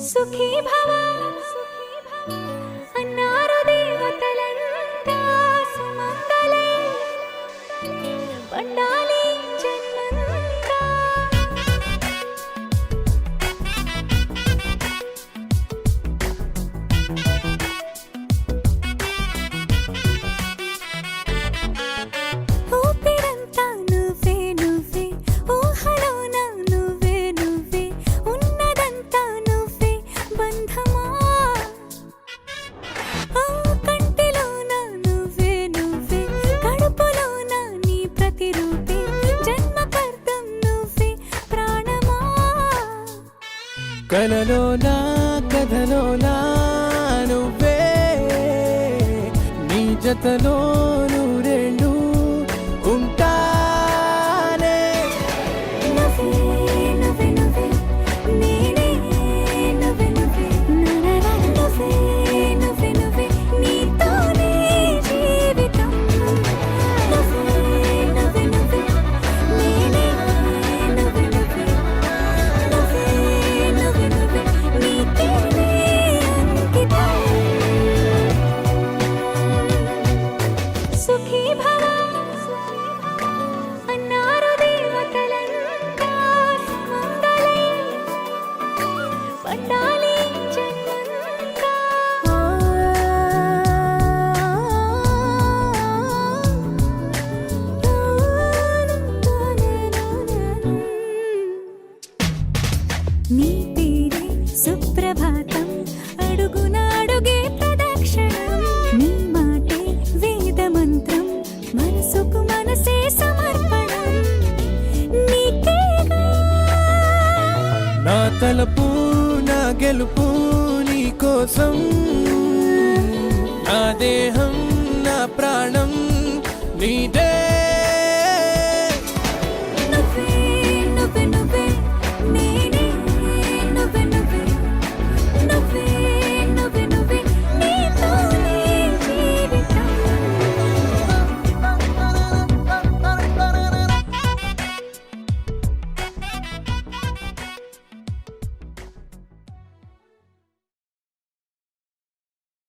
సుఖీ భవ అన్నారు దేవతలంతా సుమంగళే పండాలి జన్మంతా. ఊపిరంతా నువ్వే నువ్వే ఊహలోన నువ్వే నువ్వే ఉన్నదంతా నువ్వే బంధమా. కంటిలోన నువ్వే నువ్వే కడుపులోన నీ ప్రతిరూపే జన్మకర్తం నువ్వే ప్రాణమా. కలలోనా కథలోనా నువ్వే నీ జతలో నూరేళ్ళు ఉంటానే. నువ్వే నువ్వే నువ్వే నేనే నువ్వే నువ్వే నువ్వే నువ్వే నువ్వే నీతోనే జీవితం. నువ్వే నువ్వే నువ్వే నేనే నువ్వే నువ్వే నువ్వే నువ్వే నువ్వే నీతోనే అంకితం. సుఖీ భవ అన్నారు దేవతలంతా సుమంగళే పండాలి జన్మంతా. నీ పేరే సుప్రభాతం అడుగున అడుగే ప్రదక్షిణం. నీ మాటే వేదమంత్రం మనసుకు మనసే సమర్పణం. నీకేగా నా తలపు నా గెలుపు నీ కోసం, నా దేహం నా ప్రాణం నీదే.